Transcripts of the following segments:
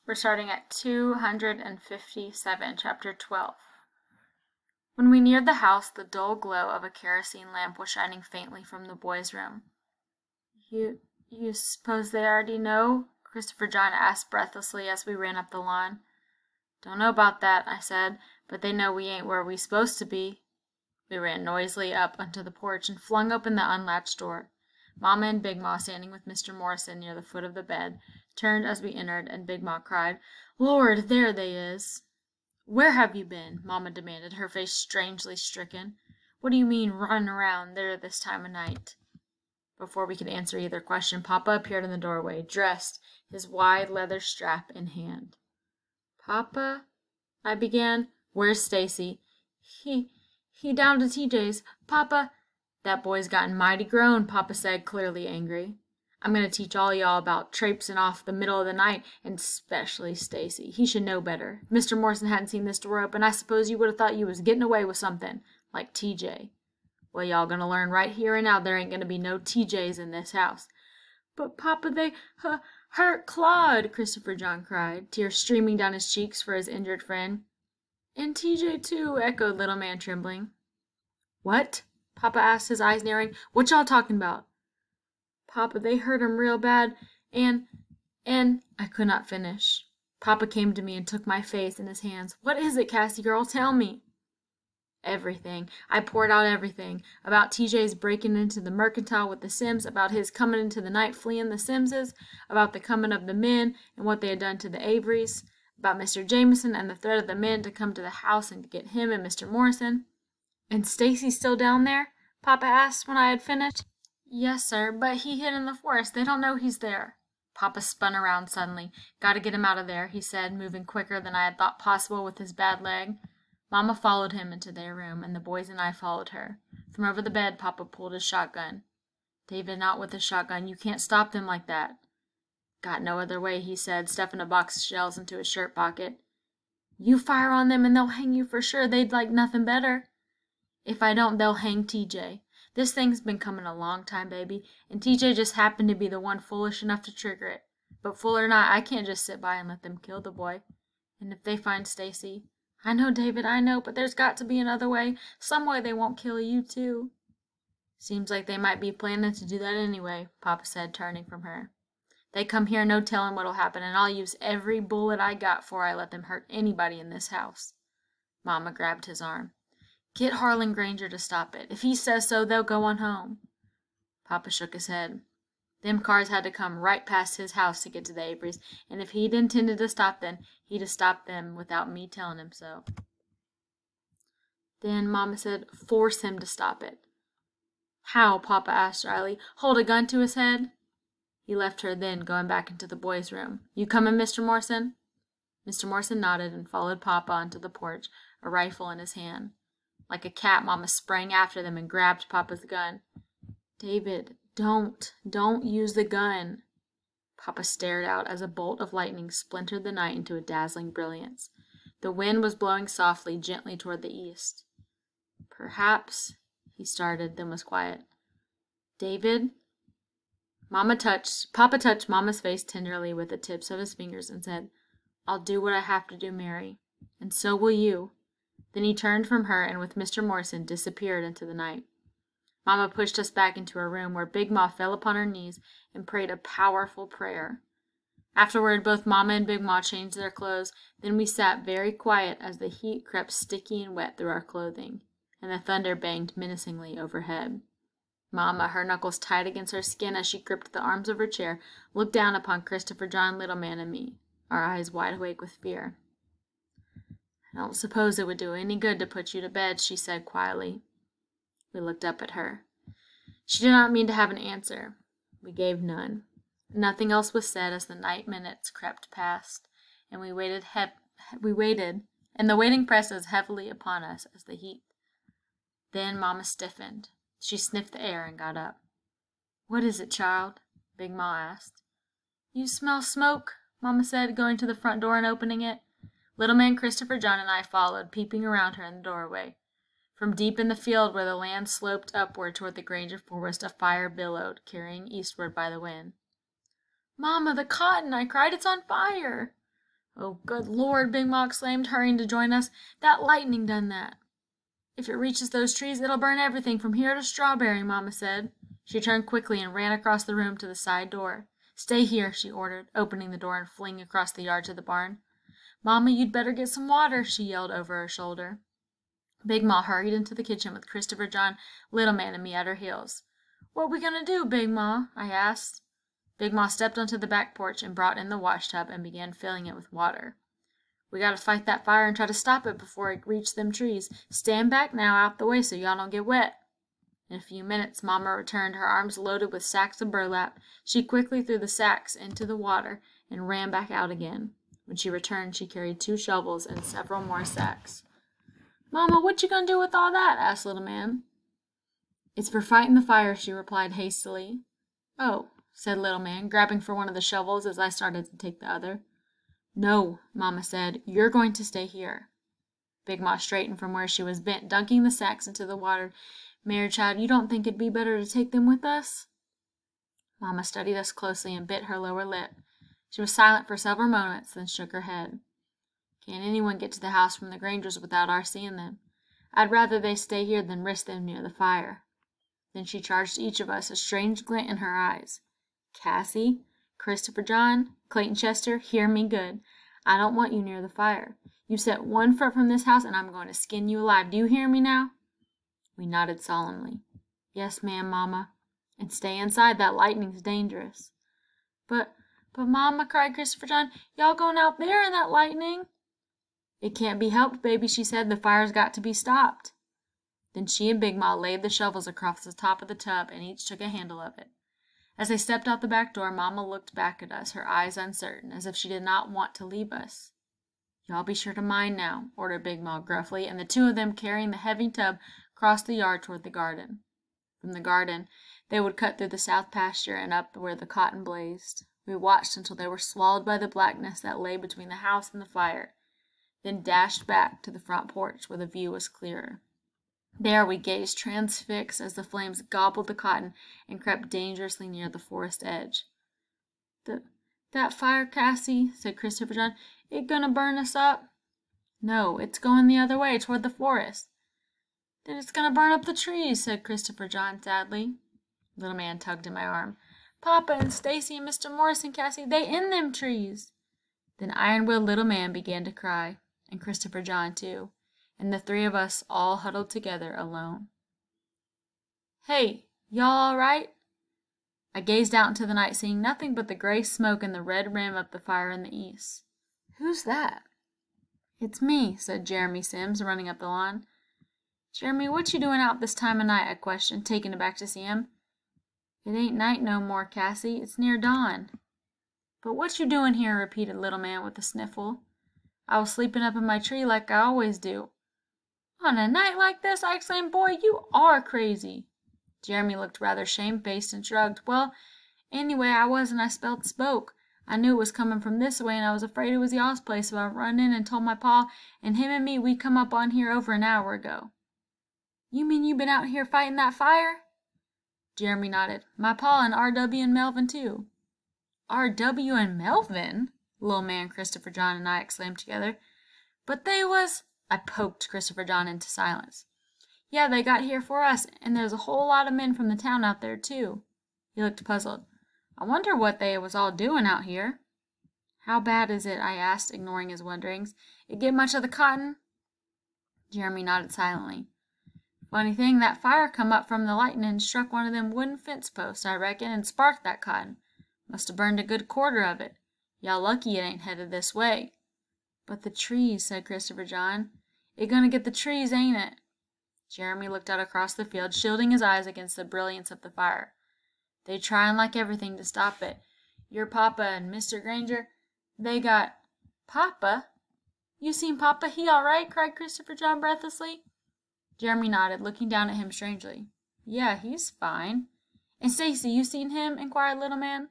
We're starting at 257, Chapter 12. When we neared the house, the dull glow of a kerosene lamp was shining faintly from the boys' room. You suppose they already know?" Christopher John asked breathlessly as we ran up the lawn. "Don't know about that," I said, "but they know we ain't where we supposed to be." We ran noisily up onto the porch and flung open the unlatched door. Mama and Big Ma, standing with Mr. Morrison near the foot of the bed, turned as we entered, and Big Ma cried, "Lord, there they is!" "Where have you been?" Mama demanded, her face strangely stricken. "What do you mean, running around there this time of night?" Before we could answer either question, Papa appeared in the doorway, dressed, his wide leather strap in hand. "Papa," I began. "Where's Stacy?" He down to TJ's. Papa." "That boy's gotten mighty grown," Papa said, clearly angry. "I'm going to teach all y'all about traipsing off the middle of the night, and especially Stacy. He should know better. If Mr. Morrison hadn't seen this door open, I suppose you would have thought you was getting away with something, like TJ. Well, y'all going to learn right here and now there ain't going to be no TJs in this house." "But, Papa, they hurt Claude," Christopher John cried, tears streaming down his cheeks for his injured friend. "And TJ, too," echoed Little Man, trembling. "What?" Papa asked, his eyes narrowing. "What y'all talking about?" "Papa, they hurt him real bad, and I could not finish. Papa came to me and took my face in his hands. "What is it, Cassie girl? Tell me." Everything. I poured out everything. About TJ's breaking into the mercantile with the Sims, about his coming into the night fleeing the Simses, about the coming of the men and what they had done to the Averys, about Mr. Jameson and the threat of the men to come to the house and get him and Mr. Morrison. "And Stacy's still down there?" Papa asked when I had finished. "Yes, sir, but he hid in the forest. They don't know he's there." Papa spun around suddenly. "Gotta get him out of there," he said, moving quicker than I had thought possible with his bad leg. Mama followed him into their room, and the boys and I followed her. From over the bed, Papa pulled his shotgun. "David, not with the shotgun. You can't stop them like that." "Got no other way," he said, stuffing a box of shells into his shirt pocket. "You fire on them and they'll hang you for sure. They'd like nothing better." "If I don't, they'll hang TJ. This thing's been coming a long time, baby, and TJ just happened to be the one foolish enough to trigger it. But fool or not, I can't just sit by and let them kill the boy. And if they find Stacy—" "I know, David, I know, but there's got to be another way. Some way they won't kill you, too." "Seems like they might be planning to do that anyway," Papa said, turning from her. "They come here, no telling what'll happen, and I'll use every bullet I got before I let them hurt anybody in this house." Mama grabbed his arm. "Get Harlan Granger to stop it. If he says so, they'll go on home." Papa shook his head. "Them cars had to come right past his house to get to the Averys, and if he'd intended to stop them, he'd have stopped them without me telling him so." "Then," Mama said, "force him to stop it." "How?" Papa asked dryly. "Hold a gun to his head?" He left her then, going back into the boys' room. "You coming, Mr. Morrison?" Mr. Morrison nodded and followed Papa onto the porch, a rifle in his hand. Like a cat, Mama sprang after them and grabbed Papa's gun. "David, don't use the gun." Papa stared out as a bolt of lightning splintered the night into a dazzling brilliance. The wind was blowing softly, gently toward the east. "Perhaps," he started, then was quiet. "David?" Papa touched Mama's face tenderly with the tips of his fingers and said, "I'll do what I have to do, Mary, and so will you." Then he turned from her and with Mr. Morrison disappeared into the night. Mama pushed us back into her room, where Big Ma fell upon her knees and prayed a powerful prayer. Afterward, both Mama and Big Ma changed their clothes. Then we sat very quiet as the heat crept sticky and wet through our clothing, and the thunder banged menacingly overhead. Mama, her knuckles tight against her skin as she gripped the arms of her chair, looked down upon Christopher John, Little Man, and me, our eyes wide awake with fear. "I don't suppose it would do any good to put you to bed," she said quietly. We looked up at her. She did not mean to have an answer. We gave none. Nothing else was said as the night minutes crept past, and we waited, and the waiting pressed as heavily upon us as the heat. Then Mama stiffened. She sniffed the air and got up. "What is it, child?" Big Ma asked. "You smell smoke," Mama said, going to the front door and opening it. Little Man Christopher John and I followed, peeping around her in the doorway. From deep in the field where the land sloped upward toward the Granger forest, a fire billowed, carrying eastward by the wind. "Mama, the cotton!" I cried. "It's on fire!" "Oh, good Lord," Big Ma exclaimed, hurrying to join us. "That lightning done that." "If it reaches those trees, it'll burn everything from here to Strawberry," Mama said. She turned quickly and ran across the room to the side door. "Stay here," she ordered, opening the door and fleeing across the yard to the barn. "Mama, you'd better get some water," she yelled over her shoulder. Big Ma hurried into the kitchen with Christopher John, Little Man, and me at her heels. "What we gonna do, Big Ma?" I asked. Big Ma stepped onto the back porch and brought in the wash tub and began filling it with water. "We gotta fight that fire and try to stop it before it reaches them trees. Stand back now out the way so y'all don't get wet." In a few minutes Mama returned, her arms loaded with sacks of burlap. She quickly threw the sacks into the water and ran back out again. When she returned, she carried 2 shovels and several more sacks. "Mama, what you gonna do with all that?" asked Little Man. "It's for fighting the fire," she replied hastily. "Oh," said Little Man, grabbing for one of the shovels as I started to take the other. "No," Mama said, "you're going to stay here." Big Ma straightened from where she was bent, dunking the sacks into the water. "Mary child, you don't think it'd be better to take them with us?" Mama studied us closely and bit her lower lip. She was silent for several moments, then shook her head. "Can't anyone get to the house from the Grangers without our seeing them? I'd rather they stay here than risk them near the fire." Then she charged each of us, a strange glint in her eyes. "Cassie, Christopher John, Clayton Chester, hear me good. I don't want you near the fire. You set 1 foot from this house and I'm going to skin you alive. Do you hear me now?" We nodded solemnly. "Yes, ma'am, Mama. And stay inside, that lightning's dangerous." But Mama," cried Christopher John, "y'all going out there in that lightning?" "It can't be helped, baby," she said. "The fire's got to be stopped." Then she and Big Ma laid the shovels across the top of the tub and each took a handle of it. As they stepped out the back door, Mama looked back at us, her eyes uncertain, as if she did not want to leave us. "Y'all be sure to mind now," ordered Big Ma gruffly, and the 2 of them, carrying the heavy tub, crossed the yard toward the garden. From the garden, they would cut through the south pasture and up where the cotton blazed. We watched until they were swallowed by the blackness that lay between the house and the fire, then dashed back to the front porch where the view was clearer. There we gazed transfixed as the flames gobbled the cotton and crept dangerously near the forest edge. That fire, Cassie," said Christopher John, "it gonna burn us up?" "No, it's going the other way, toward the forest." "Then it's gonna burn up the trees," said Christopher John sadly. Little Man tugged at my arm. "Papa and Stacy and Mr. Morris and Cassie, they in them trees." Then Iron-Willed Little Man began to cry, and Christopher John too, and the 3 of us all huddled together alone. "Hey, y'all all right?" I gazed out into the night, seeing nothing but the gray smoke and the red rim of the fire in the east. "Who's that?" "It's me," said Jeremy Sims, running up the lawn. "Jeremy, what you doing out this time of night?" I questioned, taking it back to see him. "It ain't night no more, Cassie. It's near dawn." "But what you doing here?" repeated Little Man with a sniffle. "I was sleeping up in my tree like I always do." "On a night like this?" I exclaimed. "Boy, you are crazy." Jeremy looked rather shamefaced and shrugged. "Well, anyway, I wasn't. I smelled smoke. I knew it was coming from this way, and I was afraid it was y'all's place, so I run in and told my pa, and him and me, we come up on here over an hour ago." "You mean you been out here fighting that fire?" Jeremy nodded. "My pa and R.W. and Melvin, too." "R.W. and Melvin?" Little Man, Christopher John, and I exclaimed together. "But they was—" I poked Christopher John into silence. "Yeah, they got here for us, and there's a whole lot of men from the town out there, too." He looked puzzled. "I wonder what they was all doing out here." "How bad is it?" I asked, ignoring his wonderings. "It get much of the cotton?" Jeremy nodded silently. "Funny thing, that fire come up from the lightning and struck one of them wooden fence posts, I reckon, and sparked that cotton. Must have burned a good quarter of it. Y'all lucky it ain't headed this way." "But the trees," said Christopher John. "It gonna get the trees, ain't it?" Jeremy looked out across the field, shielding his eyes against the brilliance of the fire. "They tryin' like everything to stop it. Your papa and Mr. Granger, they got—" "Papa? You seen Papa? He all right?" cried Christopher John breathlessly. Jeremy nodded, looking down at him strangely. "Yeah, he's fine." "And Stacy, you seen him?" inquired Little Man.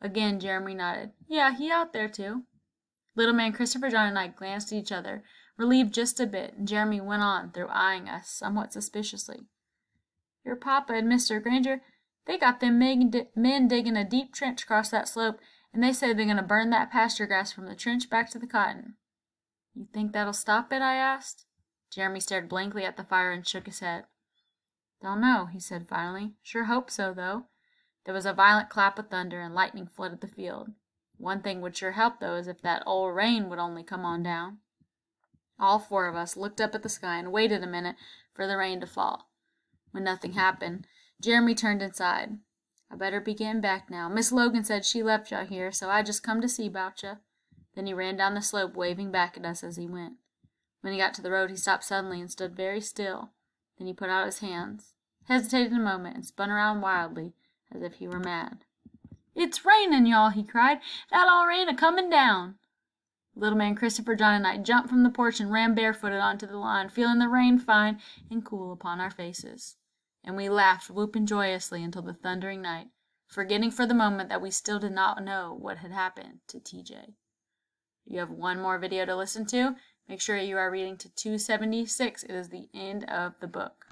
Again Jeremy nodded. "Yeah, he out there too." Little Man, Christopher John, and I glanced at each other, relieved just a bit, and Jeremy went on, through eyeing us somewhat suspiciously. "Your papa and Mr. Granger, they got them men digging a deep trench across that slope, and they say they're going to burn that pasture grass from the trench back to the cotton." "You think that'll stop it?" I asked. Jeremy stared blankly at the fire and shook his head. "Don't know," he said finally. "Sure hope so, though." There was a violent clap of thunder, and lightning flooded the field. "One thing would sure help, though, is if that old rain would only come on down." All four of us looked up at the sky and waited a minute for the rain to fall. When nothing happened, Jeremy turned inside. "I better be getting back now. Miss Logan said she left y'all here, so I just come to see 'bout ya." Then he ran down the slope, waving back at us as he went. When he got to the road, he stopped suddenly and stood very still. Then he put out his hands, hesitated a moment, and spun around wildly, as if he were mad. "It's rainin', y'all!" he cried. "That all rain a-comin' down!" Little man Christopher, John, and I jumped from the porch and ran barefooted onto the lawn, feeling the rain fine and cool upon our faces. And we laughed, whooping joyously until the thundering night, forgetting for the moment that we still did not know what had happened to TJ. You have one more video to listen to. Make sure you are reading to 276. It is the end of the book.